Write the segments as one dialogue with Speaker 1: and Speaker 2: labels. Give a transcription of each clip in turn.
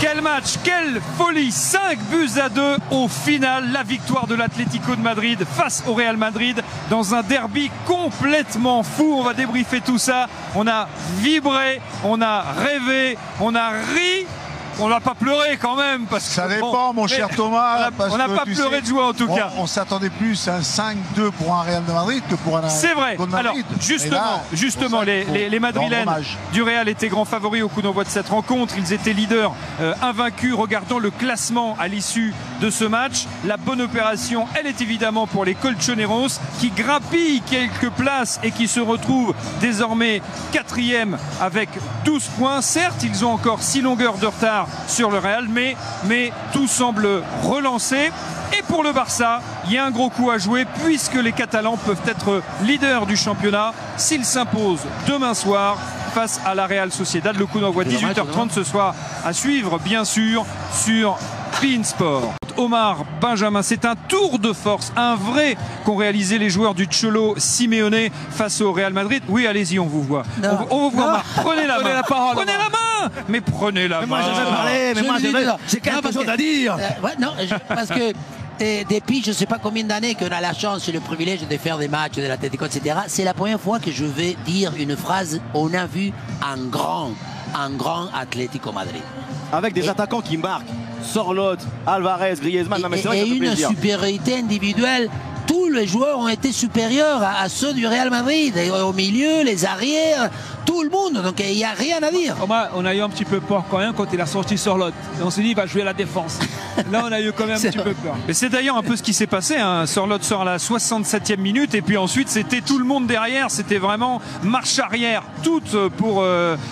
Speaker 1: Quel match, quelle folie! 5-2 au final, la victoire de l'Atlético de Madrid face au Real Madrid dans un derby complètement fou. On va débriefer tout ça. On a vibré, on a rêvé, on a ri. On n'a pas pleuré quand même parce que
Speaker 2: ça dépend, mon cher Thomas.
Speaker 1: On n'a pas pleuré de joie en tout cas.
Speaker 2: On s'attendait plus à un 5-2 pour un Real de Madrid que pour un
Speaker 1: C'est vrai.
Speaker 2: Madrid.
Speaker 1: Alors justement, les Madrilènes du Real étaient grands favoris au coup d'envoi de cette rencontre. Ils étaient leaders invaincus. Regardons le classement à l'issue de ce match. La bonne opération, elle est évidemment pour les Colchoneros qui grappillent quelques places et qui se retrouvent désormais 4e avec 12 points. Certes, ils ont encore 6 longueurs de retard sur le Real, mais tout semble relancé. Et pour le Barça, il y a un gros coup à jouer puisque les Catalans peuvent être leaders du championnat s'ils s'imposent demain soir face à la Real Sociedad. Le coup d'envoi 18h30 ce soir à suivre bien sûr sur beIN Sport. Omar Benjamin, c'est un tour de force, un vrai qu'ont réalisé les joueurs du Cholo Simeone face au Real Madrid. Oui, allez-y, on vous voit. On vous voit, Marc. Prenez la main. Prenez la main. Mais prenez la main.
Speaker 3: Moi, je vais parler, mais moi, j'ai quelque chose à dire.
Speaker 4: Parce que depuis je ne sais pas combien d'années qu'on a la chance et le privilège de faire des matchs de l'Atlético, etc. C'est la première fois que je vais dire une phrase. On a vu un grand Atlético Madrid.
Speaker 3: Avec des attaquants qui marquent. Sorloth, Alvarez, Griezmann.
Speaker 4: Et une supériorité individuelle. Tous les joueurs ont été supérieurs à ceux du Real Madrid. Et au milieu, les arrières, tout le monde. Donc il n'y a rien à dire.
Speaker 5: On a eu un petit peu peur quand même quand il a sorti Sorloth. On s'est dit il va jouer à la défense. Là on a eu quand même un petit peu peur.
Speaker 1: Mais c'est d'ailleurs un peu ce qui s'est passé. Sorloth sort à la 67e minute et puis ensuite c'était tout le monde derrière. C'était vraiment marche arrière toute pour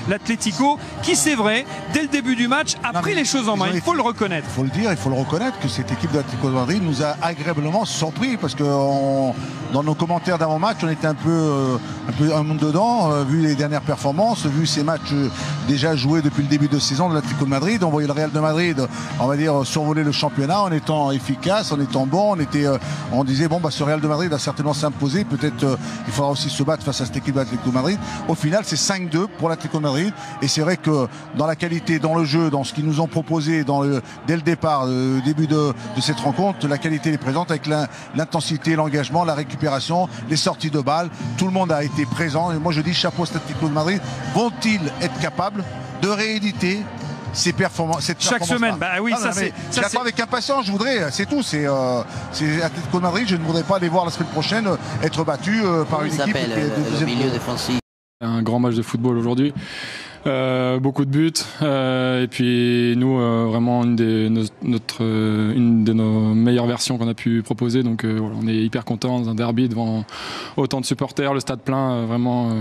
Speaker 1: l'Atlético qui, c'est vrai, dès le début du match a pris les choses en main. Il faut le reconnaître.
Speaker 2: Il faut le dire, il faut le reconnaître que cette équipe de l'Atlético de Madrid nous a agréablement surpris parce que dans nos commentaires d'avant-match, on était un peu un monde dedans, vu les dernières performances, vu ces matchs déjà joués depuis le début de saison de l'Atlético de Madrid. On voyait le Real de Madrid, on va dire, survoler le championnat en étant efficace, en étant bon. On disait, bon, ce Real de Madrid va certainement s'imposer. Peut-être il faudra aussi se battre face à cette équipe de l'Atlético de Madrid. Au final, c'est 5-2 pour l'Atlético de Madrid. Et c'est vrai que dans la qualité, dans le jeu, dans ce qu'ils nous ont proposé dès le départ, le début de cette rencontre, la qualité est présente avec l'intensité, l'engagement, la récupération, les sorties de balles. Tout le monde a été présent. Et moi, je dis chapeau à l'Atlético de Madrid. Vont-ils être capables de rééditer ces performances
Speaker 1: chaque semaine? Oui,
Speaker 2: j'attends avec impatience, je voudrais, c'est tout. C'est Atlético de Madrid, je ne voudrais pas les voir la semaine prochaine être battus par une équipe
Speaker 4: le milieu défensif.
Speaker 6: Un grand match de football aujourd'hui. Beaucoup de buts et puis nous vraiment une de nos meilleures versions qu'on a pu proposer, donc voilà, on est hyper contents dans un derby devant autant de supporters, le stade plein, vraiment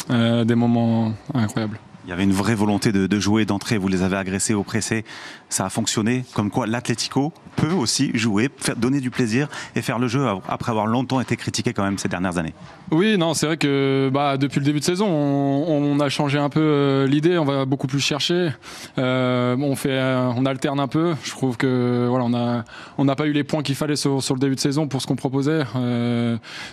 Speaker 6: des moments incroyables.
Speaker 7: Il y avait une vraie volonté de jouer, d'entrer, vous les avez agressés au pressé, ça a fonctionné, comme quoi l'Atlético peut aussi jouer, donner du plaisir et faire le jeu après avoir longtemps été critiqué quand même ces dernières années.
Speaker 6: Oui, non, c'est vrai que depuis le début de saison, on a changé un peu l'idée, on va beaucoup plus chercher, on alterne un peu, je trouve que voilà, on n'a pas eu les points qu'il fallait sur le début de saison pour ce qu'on proposait.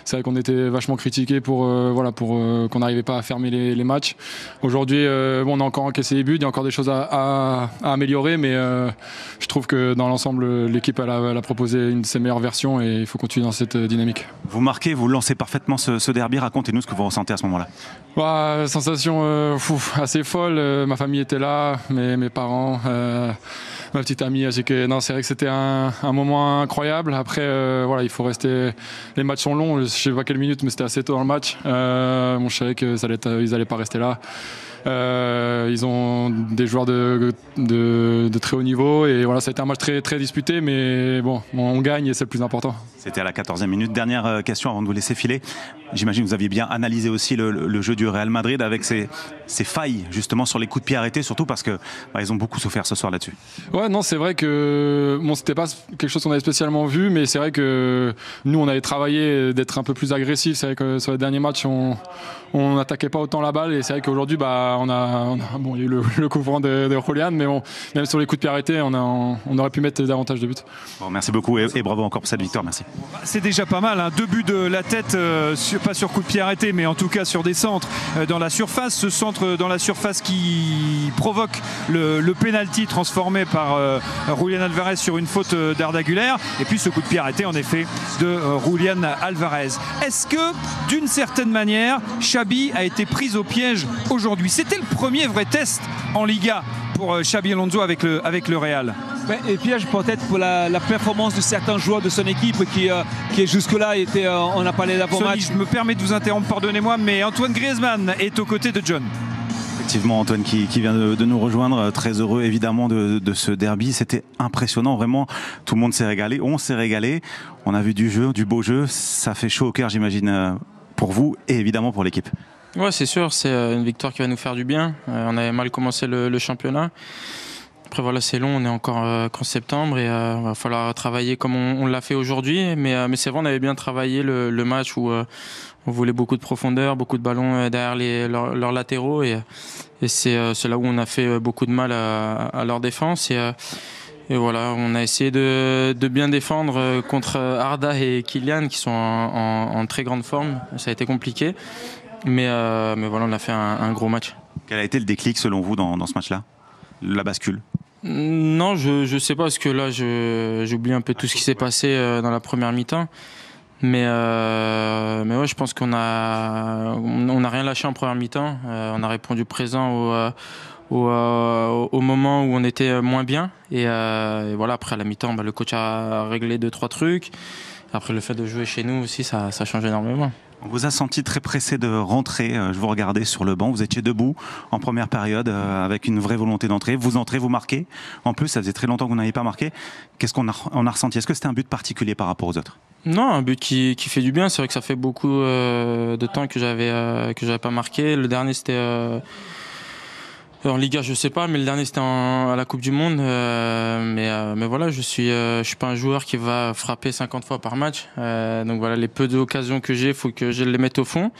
Speaker 6: C'est vrai qu'on était vachement critiqués pour qu'on n'arrivait pas à fermer les matchs. Aujourd'hui, on a encore encaissé les buts, il y a encore des choses à améliorer, mais je trouve que dans l'ensemble, l'équipe elle a proposé une de ses meilleures versions et il faut continuer dans cette dynamique.
Speaker 7: Vous marquez, vous lancez parfaitement ce derby, racontez-nous ce que vous ressentez à ce moment-là.
Speaker 6: Sensation assez folle, ma famille était là, mes parents, ma petite amie, c'est vrai que c'était un moment incroyable. Après, il faut rester, les matchs sont longs, je ne sais pas quelle minute, mais c'était assez tôt dans le match. Je savais qu'ils n'allaient pas rester là. Ils ont des joueurs de très haut niveau et voilà, ça a été un match très, très disputé, mais bon, on gagne et c'est le plus important.
Speaker 7: C'était à la 14e minute. Dernière question avant de vous laisser filer. J'imagine que vous aviez bien analysé aussi le jeu du Real Madrid avec ses failles justement sur les coups de pied arrêtés, surtout parce que ils ont beaucoup souffert ce soir là-dessus.
Speaker 6: Ouais, non, c'est vrai que c'était pas quelque chose qu'on avait spécialement vu, mais c'est vrai que nous on avait travaillé d'être un peu plus agressif. C'est vrai que sur les derniers matchs on n'attaquait pas autant la balle et c'est vrai qu'aujourd'hui il y a eu le coup franc de Julian, mais bon, même sur les coups de pied arrêtés, on aurait pu mettre davantage de buts.
Speaker 7: Bon, merci beaucoup et bravo encore pour cette victoire. Merci.
Speaker 1: C'est déjà pas mal, hein. 2 buts de la tête, pas sur coup de pied arrêté, mais en tout cas sur des centres dans la surface. Ce centre dans la surface qui provoque le penalty transformé par Julian Alvarez sur une faute d'Arda Güler. Et puis ce coup de pied arrêté, en effet, de Julian Alvarez. Est-ce que, d'une certaine manière, Xabi a été pris au piège aujourd'hui? C'était le premier vrai test en Liga pour Xabi Alonso avec le Real.
Speaker 5: Et piège peut-être pour la performance de certains joueurs de son équipe qui jusque-là était, on a parlé d'avant-match.
Speaker 1: Je me permets de vous interrompre, pardonnez-moi, mais Antoine Griezmann est aux côtés de John.
Speaker 7: Effectivement, Antoine qui vient de nous rejoindre, très heureux évidemment de ce derby. C'était impressionnant, vraiment. Tout le monde s'est régalé, on s'est régalé. On a vu du jeu, du beau jeu. Ça fait chaud au cœur, j'imagine, pour vous et évidemment pour l'équipe.
Speaker 8: Ouais, c'est sûr, c'est une victoire qui va nous faire du bien. On avait mal commencé le championnat. Après voilà, c'est long, on est encore qu'en septembre et il va falloir travailler comme on l'a fait aujourd'hui. Mais c'est vrai, on avait bien travaillé le match où on voulait beaucoup de profondeur, beaucoup de ballons derrière leurs latéraux et c'est là où on a fait beaucoup de mal à leur défense. Et voilà, on a essayé de bien défendre contre Arda et Kylian qui sont en très grande forme. Ça a été compliqué, mais voilà, on a fait un gros match.
Speaker 7: Quel a été le déclic selon vous dans ce match-là? La bascule?
Speaker 8: Non, je sais pas parce que là j'oublie un peu tout ce qui s'est passé dans la première mi-temps. Mais ouais, je pense qu'on a rien lâché en première mi-temps. On a répondu présent au moment où on était moins bien. Et voilà, après à la mi-temps, le coach a réglé 2-3 trucs. Après, le fait de jouer chez nous aussi, ça change énormément.
Speaker 7: On vous a senti très pressé de rentrer. Je vous regardais sur le banc. Vous étiez debout en première période avec une vraie volonté d'entrer. Vous entrez, vous marquez. En plus, ça faisait très longtemps que vous n'aviez pas marqué. Qu'est-ce qu'on a ressenti? Est-ce que c'était un but particulier par rapport aux autres?
Speaker 8: Non, un but qui fait du bien. C'est vrai que ça fait beaucoup de temps que j'avais pas marqué. Le dernier, c'était en Liga, je sais pas, mais le dernier c'était à la Coupe du Monde. Mais voilà, je suis pas un joueur qui va frapper 50 fois par match. Donc voilà, les peu d'occasions que j'ai, faut que je les mette au fond,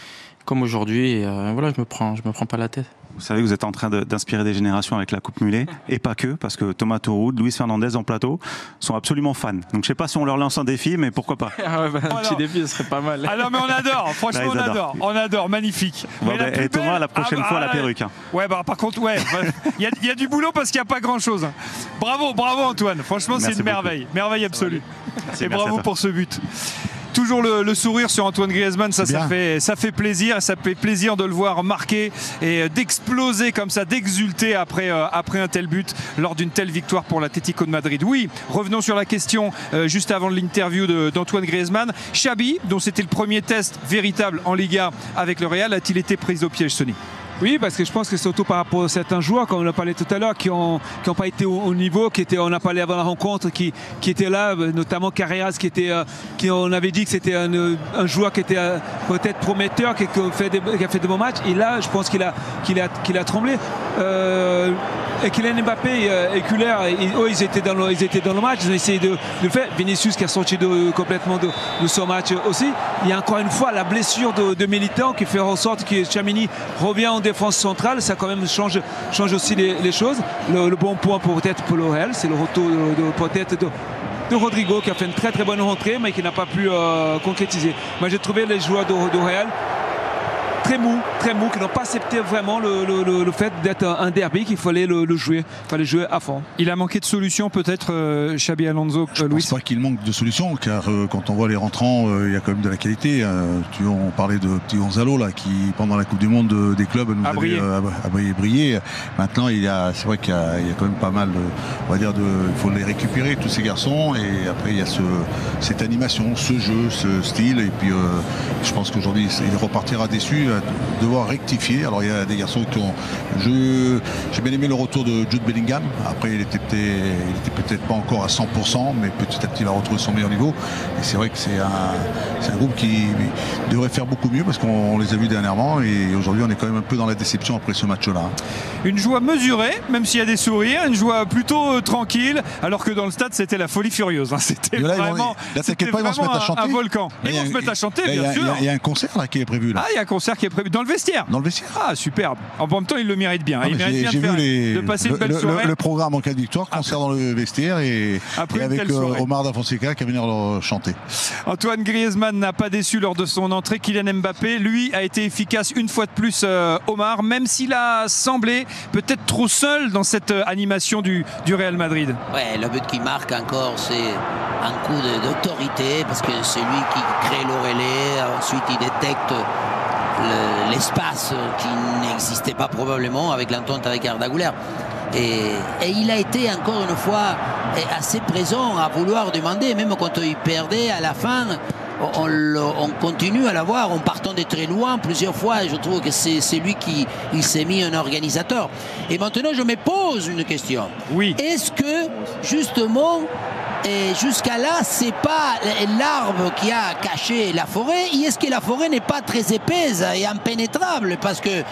Speaker 8: comme aujourd'hui. Et voilà, je me prends pas la tête.
Speaker 7: Vous savez que vous êtes en train d'inspirer des générations avec la Coupe Mulet, et pas que, parce que Thomas Tauroud, Luis Fernandez en plateau sont absolument fans. Donc je sais pas si on leur lance un défi, mais pourquoi pas.
Speaker 8: Un petit défi, ce serait pas mal.
Speaker 1: Ah non, mais on adore, franchement
Speaker 7: là,
Speaker 1: on adore, magnifique.
Speaker 7: Bon, et Thomas, la prochaine fois, la perruque. Hein.
Speaker 1: Ouais, par contre, ouais, il y a du boulot parce qu'il n'y a pas grand-chose. Bravo Antoine, franchement c'est une merveille absolue. Et bravo pour ce but. Toujours le sourire sur Antoine Griezmann, ça fait plaisir. Ça fait plaisir de le voir marquer et d'exploser comme ça, d'exulter après un tel but lors d'une telle victoire pour l'Atlético de Madrid. Oui, revenons sur la question juste avant l'interview d'Antoine Griezmann. Xabi, dont c'était le premier test véritable en Liga avec le Real, a-t-il été pris au piège, Sony?
Speaker 5: Oui, parce que je pense que surtout par rapport à certains joueurs, comme on l'a parlé tout à l'heure, qui ont pas été au niveau, on a parlé avant la rencontre, qui étaient là, notamment Carreras, qui on avait dit que c'était un joueur qui était peut-être prometteur, qui a fait de bons matchs. Et là, je pense qu'il a tremblé. Et Kylian Mbappé et Güler, ils étaient dans le match, ils ont essayé de le faire. Vinicius qui a sorti complètement de son match aussi. Il y a encore une fois la blessure de Militão qui fait en sorte que Tchouaméni revient en défense centrale. Ça quand même change aussi les choses. Le bon point peut-être pour le Real, c'est le retour peut-être de Rodrigo qui a fait une très très bonne rentrée mais qui n'a pas pu concrétiser. Moi j'ai trouvé les joueurs de Real très mou, qui n'ont pas accepté vraiment le fait d'être un derby, qu'il fallait le jouer. Il fallait jouer à fond.
Speaker 1: Il a manqué de solutions peut-être, Xabi Alonso.
Speaker 2: Je ne pense pas qu'il manque de solutions, car quand on voit les rentrants, il y a quand même de la qualité. On parlait de petit Gonzalo là, qui pendant la Coupe du Monde des clubs nous avait brillé. Maintenant, c'est vrai qu'il y a quand même pas mal, on va dire, il faut les récupérer tous ces garçons. Et après, il y a cette animation, ce jeu, ce style. Et puis, je pense qu'aujourd'hui, il repartira déçu. Devoir rectifier. Alors il y a des garçons qui ont. J'ai bien aimé le retour de Jude Bellingham. Après il était peut-être pas encore à 100%, mais petit à petit il va retrouver son meilleur niveau. Et c'est vrai que c'est un groupe qui devrait faire beaucoup mieux parce qu'on les a vus dernièrement et aujourd'hui on est quand même un peu dans la déception après ce match-là.
Speaker 1: Une joie mesurée, même s'il y a des sourires, une joie plutôt tranquille, alors que dans le stade c'était la folie furieuse. Hein. C'était vraiment,
Speaker 2: là, t'inquiète pas, ils vont se mettre à chanter.
Speaker 1: Un volcan. Ils vont se mettre à chanter, bien sûr.
Speaker 2: Il y a un concert là qui est prévu là.
Speaker 1: Ah, il y a un concert qui qui est prévu dans le vestiaire.
Speaker 2: Dans le vestiaire.
Speaker 1: Ah, superbe. En même temps, il le mérite bien. Il mérite bien de passer une belle soirée.
Speaker 2: Le programme en cas de victoire, concert dans le vestiaire et avec Omar Da Fonseca qui va venir leur chanter.
Speaker 1: Antoine Griezmann n'a pas déçu lors de son entrée. Kylian Mbappé, lui, a été efficace une fois de plus, Omar, même s'il a semblé peut-être trop seul dans cette animation du Real Madrid.
Speaker 4: Ouais, le but qui marque encore, c'est un coup d'autorité parce que c'est lui qui crée l'Orélé. Ensuite, il détecte l'espace qui n'existait pas probablement avec l'entente avec Arda Güler. Et il a été encore une fois assez présent à vouloir demander, même quand il perdait à la fin. On continue à l'avoir en partant de très loin plusieurs fois et je trouve que c'est lui qui s'est mis un organisateur. Et maintenant je me pose une question.
Speaker 1: Oui.
Speaker 4: Est-ce que justement jusqu'à là c'est pas l'arbre qui a caché la forêt, et est-ce que la forêt n'est pas très épaisse et impénétrable parce que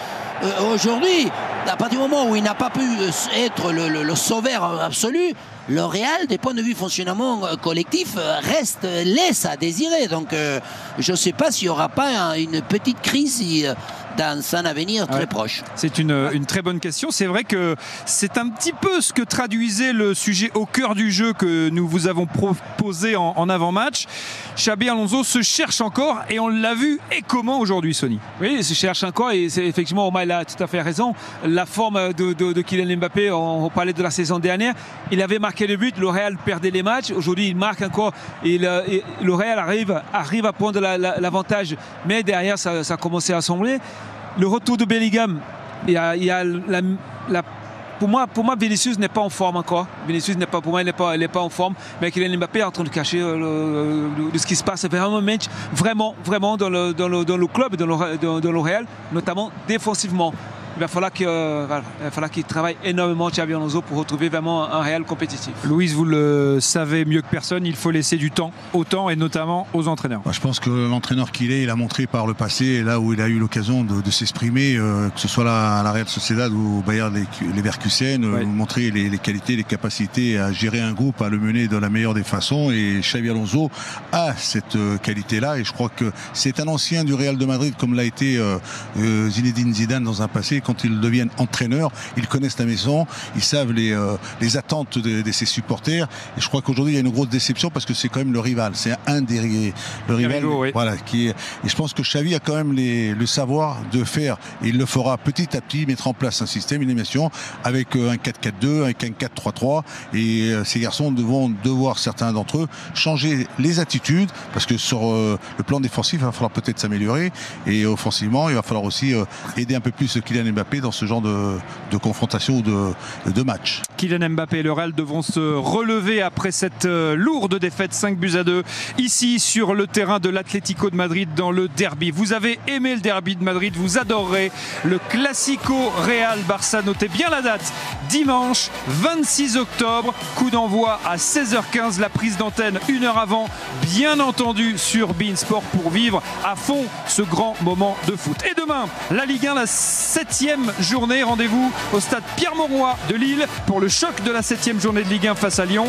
Speaker 4: aujourd'hui, à partir du moment où il n'a pas pu être le sauveur absolu, le Real, des points de vue fonctionnement collectif, laisse à désirer. Donc, je ne sais pas s'il n'y aura pas une petite crise dans un avenir très proche.
Speaker 1: C'est une très bonne question. C'est vrai que c'est un petit peu ce que traduisait le sujet au cœur du jeu que nous vous avons proposé en avant-match. Xabi Alonso se cherche encore et on l'a vu. Et comment aujourd'hui, Sonny?
Speaker 5: Oui, il se cherche encore et c'est effectivement, Omar a tout à fait raison. La forme de Kylian Mbappé, on parlait de la saison dernière, il avait marqué le but, le Real perdait les matchs. Aujourd'hui, il marque encore et le Real arrive à prendre l'avantage. Mais derrière, ça a commencé à sembler. Le retour de Bellingham, pour moi, Vinicius n'est pas en forme encore. Vinicius n'est pas en forme. Mais Kylian Mbappé est en train de cacher de ce qui se passe. C'est vraiment dans le club, dans le Real, notamment défensivement. Il va falloir qu'il travaille énormément, Xabi Alonso, pour retrouver vraiment un Real compétitif.
Speaker 1: Louise, vous le savez mieux que personne, il faut laisser du temps au temps et notamment aux entraîneurs.
Speaker 2: Je pense que l'entraîneur qu'il est, il a montré par le passé, là où il a eu l'occasion de s'exprimer, que ce soit à la Real Sociedad ou au Bayer Leverkusen, montrer les qualités, les capacités à gérer un groupe, à le mener de la meilleure des façons. Et Xabi Alonso a cette qualité-là. Et je crois que c'est un ancien du Real de Madrid, comme l'a été Zinedine Zidane dans un passé. Quand ils deviennent entraîneurs, ils connaissent la maison, ils savent les attentes de ses supporters. Et je crois qu'aujourd'hui, il y a une grosse déception parce que c'est quand même le rival. C'est un des rivaux, voilà, et je pense que Xavi a quand même le savoir de faire, et il le fera petit à petit, mettre en place un système, une animation avec un 4-4-2, avec un 4-3-3. Et ces garçons devront devoir, certains d'entre eux, changer les attitudes parce que sur le plan défensif, il va falloir peut-être s'améliorer. Et offensivement, il va falloir aussi aider un peu plus Kylian Mbappé dans ce genre de confrontation ou de match.
Speaker 1: Kylian Mbappé et le Real devront se relever après cette lourde défaite 5-2 ici sur le terrain de l'Atlético de Madrid dans le derby. Vous avez aimé le derby de Madrid, vous adorerez le Classico Real Barça. Notez bien la date, dimanche 26 octobre, coup d'envoi à 16h15, la prise d'antenne 1 heure avant, bien entendu sur beIN Sport pour vivre à fond ce grand moment de foot. Et demain, la Ligue 1, la 7e journée, rendez-vous au stade Pierre-Mauroy de Lille pour le choc de la 7e journée de Ligue 1 face à Lyon.